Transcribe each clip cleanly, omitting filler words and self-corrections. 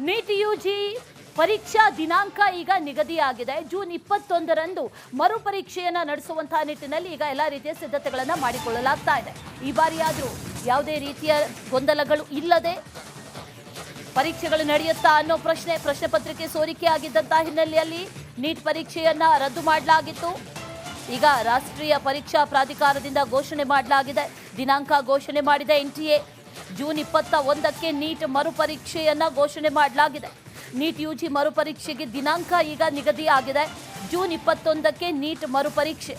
NEET UG ಪರೀಕ್ಷಾ ದಿನಾಂಕ ಈಗ ನಿಗದಿಯಾಗಿದೆ. ಜೂನ್ 21ರಂದು ಮರುಪರೀಕ್ಷೆಯನ್ನ ನಡೆಸುವಂತಹ ನಿಟ್ಟಿನಲ್ಲಿ ಈಗ ಎಲ್ಲ ರೀತಿಯ ಸಿದ್ಧತೆಗಳನ್ನು ಮಾಡಿಕೊಳ್ಳಲಾಗ್ತಾ ಇದೆ. ಈ ಬಾರಿಯಾದರೂ ಯಾವುದೇ ರೀತಿಯ ಗೊಂದಲಗಳು ಇಲ್ಲದೆ ಪರೀಕ್ಷೆಗಳು ನಡೆಯುತ್ತಾ ಅನ್ನೋ ಪ್ರಶ್ನೆ ಪತ್ರಿಕೆ ಸೋರಿಕೆ ಆಗಿದ್ದಂತಹ ಹಿನ್ನೆಲೆಯಲ್ಲಿ ನೀಟ್ ಪರೀಕ್ಷೆಯನ್ನ ರದ್ದು ಮಾಡಲಾಗಿತ್ತು. ಈಗ ರಾಷ್ಟ್ರೀಯ ಪರೀಕ್ಷಾ ಪ್ರಾಧಿಕಾರದಿಂದ ಘೋಷಣೆ ಮಾಡಲಾಗಿದೆ. ದಿನಾಂಕ ಘೋಷಣೆ ಮಾಡಿದೆ NTA. ಜೂನ್ 21ಕ್ಕೆ ನೀಟ್ ಮರುಪರೀಕ್ಷೆಯನ್ನ ಘೋಷಣೆ ಮಾಡಲಾಗಿದೆ. ನೀಟ್ ಯುಜಿ ಮರುಪರೀಕ್ಷೆಗೆ ದಿನಾಂಕ ಈಗ ನಿಗದಿ ಆಗಿದೆ. ಜೂನ್ 21ಕ್ಕೆ ನೀಟ್ ಮರುಪರೀಕ್ಷೆ.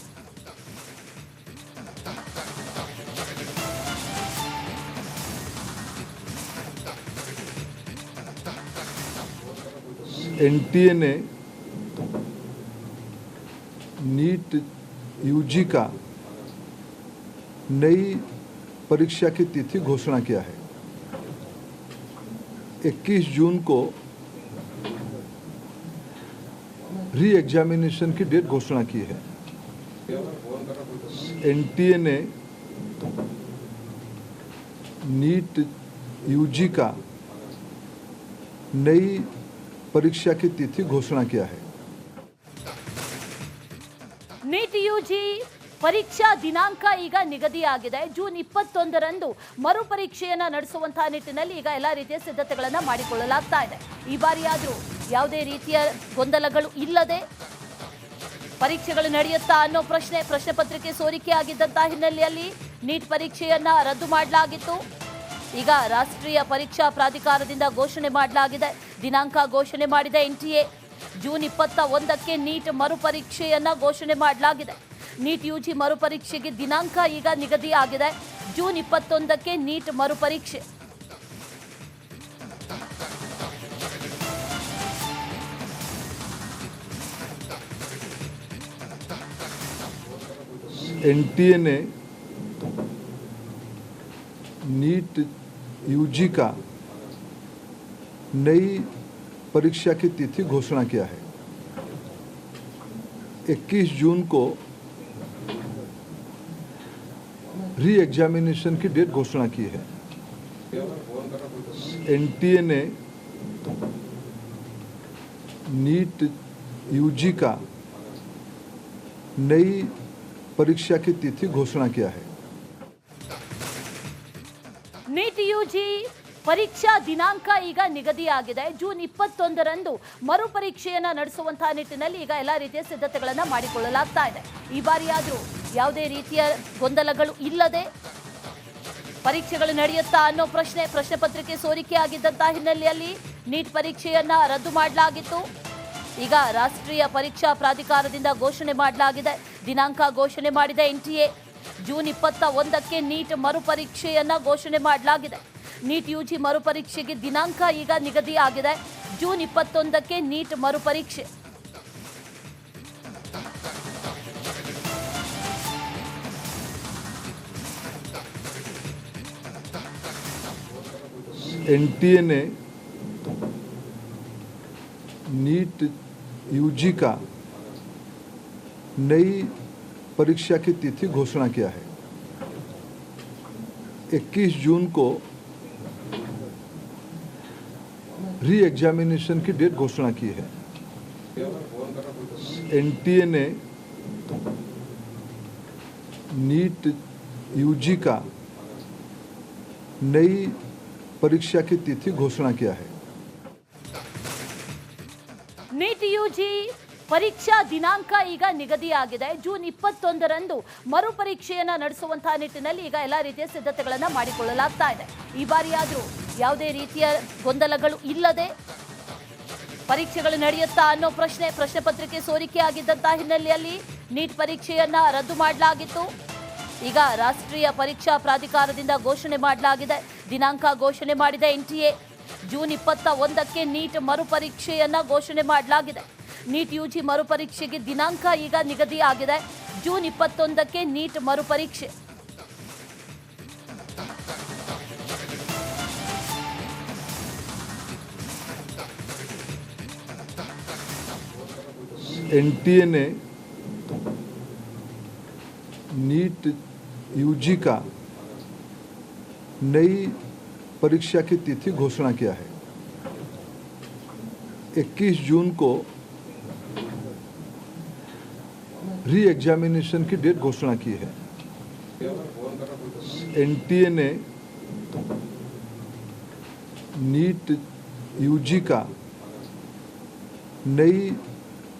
NTA ने नीट यूजी का नई परीक्षा की तिथि घोषणा किया है। 21 जून को री एग्जामिनेशन की डेट घोषणा की है। NTA ने नीट यूजी का नई परीक्षा की तिथि घोषणा किया है। ನೀಟ್ ಯುಜಿ ಪರೀಕ್ಷಾ ದಿನಾಂಕ ಈಗ ನಿಗದಿಯಾಗಿದೆ. ಜೂನ್ 21ರಂದು ಮರುಪರೀಕ್ಷೆಯನ್ನ ನಡೆಸುವಂತಹ ನಿಟ್ಟಿನಲ್ಲಿ ಈಗ ಎಲ್ಲ ರೀತಿಯ ಸಿದ್ಧತೆಗಳನ್ನು ಮಾಡಿಕೊಳ್ಳಲಾಗ್ತಾ ಇದೆ. ಈ ಬಾರಿಯಾದರೂ ಯಾವುದೇ ರೀತಿಯ ಗೊಂದಲಗಳು ಇಲ್ಲದೆ ಪರೀಕ್ಷೆಗಳು ನಡೆಯುತ್ತಾ ಅನ್ನೋ ಪ್ರಶ್ನೆ ಪತ್ರಿಕೆ ಸೋರಿಕೆ ಆಗಿದ್ದಂತಹ ಹಿನ್ನೆಲೆಯಲ್ಲಿ ನೀಟ್ ಪರೀಕ್ಷೆಯನ್ನ ರದ್ದು ಮಾಡಲಾಗಿತ್ತು. ಈಗ ರಾಷ್ಟ್ರೀಯ ಪರೀಕ್ಷಾ ಪ್ರಾಧಿಕಾರದಿಂದ ಘೋಷಣೆ ಮಾಡಲಾಗಿದೆ. ದಿನಾಂಕ ಘೋಷಣೆ ಮಾಡಿದೆ NTA. ಜೂನ್ 21ಕ್ಕೆ ನೀಟ್ ಮರುಪರೀಕ್ಷೆಯನ್ನ ಘೋಷಣೆ ಮಾಡಲಾಗಿದೆ. ನೀಟ್ ಯುಜಿ ಮರುಪರೀಕ್ಷೆಗೆ ದಿನಾಂಕ ಈಗ ನಿಗದಿ ಆಗಿದೆ. ಜೂನ್ 21ಕ್ಕೆ ನೀಟ್ ಮರುಪರೀಕ್ಷೆ. NTA ने नीट यूजी का नई परीक्षा की तिथि घोषणा किया है। 21 जून को री एग्जामिनेशन की डेट घोषणा की है। NTA ने नीट यूजी का नई परीक्षा की तिथि घोषणा किया है। ನೀಟ್ ಯುಜಿ ಪರೀಕ್ಷಾ ದಿನಾಂಕ ಈಗ ನಿಗದಿಯಾಗಿದೆ. ಜೂನ್ 21ರಂದು ಮರುಪರೀಕ್ಷೆಯನ್ನ ನಡೆಸುವಂತಹ ನಿಟ್ಟಿನಲ್ಲಿ ಈಗ ಎಲ್ಲ ರೀತಿಯ ಸಿದ್ಧತೆಗಳನ್ನು ಮಾಡಿಕೊಳ್ಳಲಾಗ್ತಾ ಇದೆ. ಈ ಬಾರಿಯಾದರೂ ಯಾವುದೇ ರೀತಿಯ ಗೊಂದಲಗಳು ಇಲ್ಲದೆ ಪರೀಕ್ಷೆಗಳು ನಡೆಯುತ್ತಾ ಅನ್ನೋ ಪ್ರಶ್ನೆ ಪತ್ರಿಕೆ ಸೋರಿಕೆ ಆಗಿದ್ದಂತಹ ಹಿನ್ನೆಲೆಯಲ್ಲಿ ನೀಟ್ ಪರೀಕ್ಷೆಯನ್ನ ರದ್ದು ಮಾಡಲಾಗಿತ್ತು. ಈಗ ರಾಷ್ಟ್ರೀಯ ಪರೀಕ್ಷಾ ಪ್ರಾಧಿಕಾರದಿಂದ ಘೋಷಣೆ ಮಾಡಲಾಗಿದೆ. ದಿನಾಂಕ ಘೋಷಣೆ ಮಾಡಿದೆ NTA. ಜೂನ್ 21ಕ್ಕೆ ನೀಟ್ ಮರುಪರೀಕ್ಷೆಯನ್ನ ಘೋಷಣೆ ಮಾಡಲಾಗಿದೆ. ನೀಟ್ ಯುಜಿ ಮರುಪರೀಕ್ಷೆಗೆ ದಿನಾಂಕ ಈಗ ನಿಗದಿ ಆಗಿದೆ. ಜೂನ್ 21ಕ್ಕೆ ನೀಟ್ ಮರುಪರೀಕ್ಷೆ. NTA ने नीट यूजी का नई परीक्षा की तिथि घोषणा किया है। 21 जून को री एग्जामिनेशन की डेट घोषणा की है। NTA ने नीट यूजी का नई परीक्षा की तिथि घोषणा किया है। ನೀಟ್ ಯುಜಿ ಪರೀಕ್ಷಾ ದಿನಾಂಕ ಈಗ ನಿಗದಿಯಾಗಿದೆ. ಜೂನ್ 21ರಂದು ಮರುಪರೀಕ್ಷೆಯನ್ನ ನಡೆಸುವಂತಹ ನಿಟ್ಟಿನಲ್ಲಿ ಈಗ ಎಲ್ಲ ರೀತಿಯ ಸಿದ್ಧತೆಗಳನ್ನು ಮಾಡಿಕೊಳ್ಳಲಾಗ್ತಾ ಇದೆ. ಈ ಬಾರಿಯಾದರೂ ಯಾವುದೇ ರೀತಿಯ ಗೊಂದಲಗಳು ಇಲ್ಲದೆ ಪರೀಕ್ಷೆಗಳು ನಡೆಯುತ್ತಾ ಅನ್ನೋ ಪ್ರಶ್ನೆ ಪತ್ರಿಕೆ ಸೋರಿಕೆ ಆಗಿದ್ದಂತಹ ಹಿನ್ನೆಲೆಯಲ್ಲಿ ನೀಟ್ ಪರೀಕ್ಷೆಯನ್ನ ರದ್ದು ಮಾಡಲಾಗಿತ್ತು. ಈಗ ರಾಷ್ಟ್ರೀಯ ಪರೀಕ್ಷಾ ಪ್ರಾಧಿಕಾರದಿಂದ ಘೋಷಣೆ ಮಾಡಲಾಗಿದೆ. ದಿನಾಂಕ ಘೋಷಣೆ ಮಾಡಿದೆ NTA. ಜೂನ್ 21ಕ್ಕೆ ನೀಟ್ ಮರುಪರೀಕ್ಷೆಯನ್ನ ಘೋಷಣೆ ಮಾಡಲಾಗಿದೆ. ನೀಟ್ ಯುಜಿ ಮರುಪರೀಕ್ಷೆಗೆ ದಿನಾಂಕ ಈಗ ನಿಗದಿ ಆಗಿದೆ. ಜೂನ್ 21ಕ್ಕೆ ನೀಟ್ ಮರುಪರೀಕ್ಷೆ. NTA ने नीट यूजी का नई परीक्षा की तिथि घोषणा किया है। 21 जून को री एग्जामिनेशन की डेट घोषणा की है। एनटीए ने नीट यूजी का नई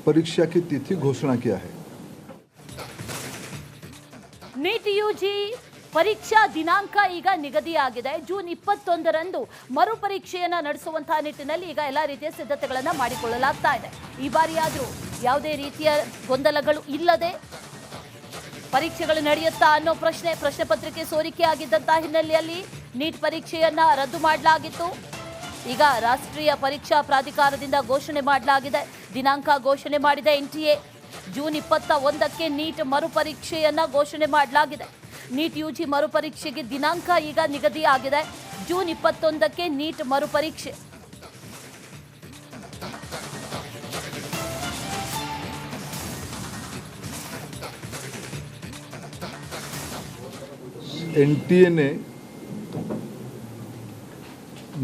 परीक्षा की तिथि घोषणा किया है। ನೀಟ್ ಯುಜಿ ಪರೀಕ್ಷಾ ದಿನಾಂಕ ಈಗ ನಿಗದಿಯಾಗಿದೆ. ಜೂನ್ 21ರಂದು ಮರುಪರೀಕ್ಷೆಯನ್ನ ನಡೆಸುವಂತಹ ನಿಟ್ಟಿನಲ್ಲಿ ಈಗ ಎಲ್ಲ ರೀತಿಯ ಸಿದ್ಧತೆಗಳನ್ನ ಮಾಡಿಕೊಳ್ಳಲಾಗ್ತಾ ಇದೆ. ಈ ಬಾರಿಯಾದರೂ ಯಾವುದೇ ರೀತಿಯ ಗೊಂದಲಗಳು ಇಲ್ಲದೆ ಪರೀಕ್ಷೆಗಳು ನಡೆಯುತ್ತಾ ಅನ್ನೋ ಪ್ರಶ್ನೆ ಪತ್ರಿಕೆ ಸೋರಿಕೆ ಆಗಿದ್ದಂತಹ ಹಿನ್ನೆಲೆಯಲ್ಲಿ ನೀಟ್ ಪರೀಕ್ಷೆಯನ್ನ ರದ್ದು ಮಾಡಲಾಗಿತ್ತು. ಈಗ ರಾಷ್ಟ್ರೀಯ ಪರೀಕ್ಷಾ ಪ್ರಾಧಿಕಾರದಿಂದ ಘೋಷಣೆ ಮಾಡಲಾಗಿದೆ. ದಿನಾಂಕ ಘೋಷಣೆ ಮಾಡಿದೆ ಎನ್ಟಿಎ. ಜೂನ್ 21ಕ್ಕೆ ನೀಟ್ ಮರುಪರೀಕ್ಷೆಯನ್ನ ಘೋಷಣೆ ಮಾಡಲಾಗಿದೆ. ನೀಟ್ ಯುಜಿ ಮರುಪರೀಕ್ಷೆಗೆ ದಿನಾಂಕ ಈಗ ನಿಗದಿಯಾಗಿದೆ. ಜೂನ್ 21ಕ್ಕೆ ನೀಟ್ ಮರುಪರೀಕ್ಷೆ. एनटीए ने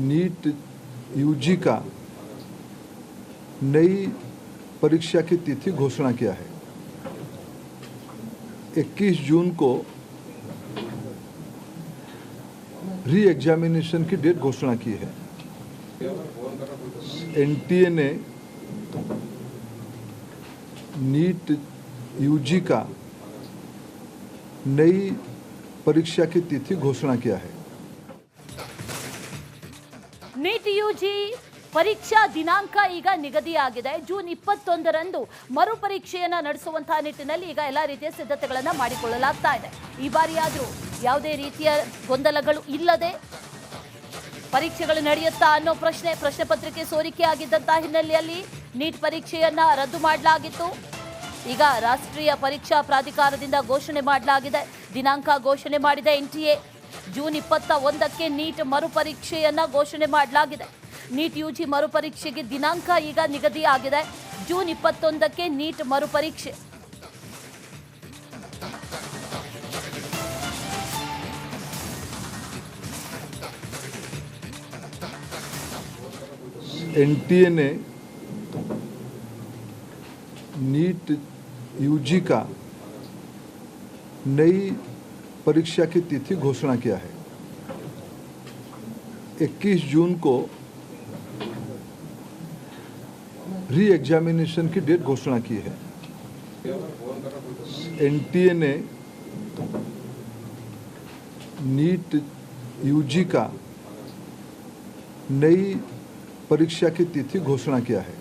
नीट यूजी का नई परीक्षा की तिथि घोषणा किया है। 21 जून को री एग्जामिनेशन की डेट घोषणा की है। एनटीए ने नीट यूजी का नई परीक्षा की तिथि घोषणा किया है। ನೀಟ್ ಯುಜಿ ಪರೀಕ್ಷಾ ದಿನಾಂಕ ಈಗ ನಿಗದಿಯಾಗಿದೆ. ಜೂನ್ 21ರಂದು ಮರುಪರೀಕ್ಷೆಯನ್ನ ನಡೆಸುವಂತಹ ನಿಟ್ಟಿನಲ್ಲಿ ಈಗ ಎಲ್ಲ ರೀತಿಯ ಸಿದ್ಧತೆಗಳನ್ನ ಮಾಡಿಕೊಳ್ಳಲಾಗ್ತಾ ಇದೆ. ಈ ಬಾರಿಯಾದರೂ ಯಾವುದೇ ರೀತಿಯ ಗೊಂದಲಗಳು ಇಲ್ಲದೆ ಪರೀಕ್ಷೆಗಳು ನಡೆಯುತ್ತಾ ಅನ್ನೋ ಪ್ರಶ್ನೆ ಪತ್ರಿಕೆ ಸೋರಿಕೆ ಆಗಿದ್ದಂತಹ ಹಿನ್ನೆಲೆಯಲ್ಲಿ ನೀಟ್ ಪರೀಕ್ಷೆಯನ್ನ ರದ್ದು ಮಾಡಲಾಗಿತ್ತು. ಈಗ ರಾಷ್ಟ್ರೀಯ ಪರೀಕ್ಷಾ ಪ್ರಾಧಿಕಾರದಿಂದ ಘೋಷಣೆ ಮಾಡಲಾಗಿದೆ. ದಿನಾಂಕ ಘೋಷಣೆ ಮಾಡಿದೆ ಎನ್ಟಿಎ. ಜೂನ್ 21ಕ್ಕೆ ನೀಟ್ ಮರುಪರೀಕ್ಷೆಯನ್ನ ಘೋಷಣೆ ಮಾಡಲಾಗಿದೆ. ನೀಟ್ ಯುಜಿ ಮರುಪರೀಕ್ಷೆಗೆ ದಿನಾಂಕ ಈಗ ನಿಗದಿಯಾಗಿದೆ. ಜೂನ್ 21ಕ್ಕೆ ನೀಟ್ ಮರುಪರೀಕ್ಷೆ. एनटीए ने नीट यूजी का नई परीक्षा की तिथि घोषणा किया है। 21 जून को री एग्जामिनेशन की डेट घोषणा की है। एनटीए ने नीट यूजी का नई परीक्षा की तिथि घोषणा किया है।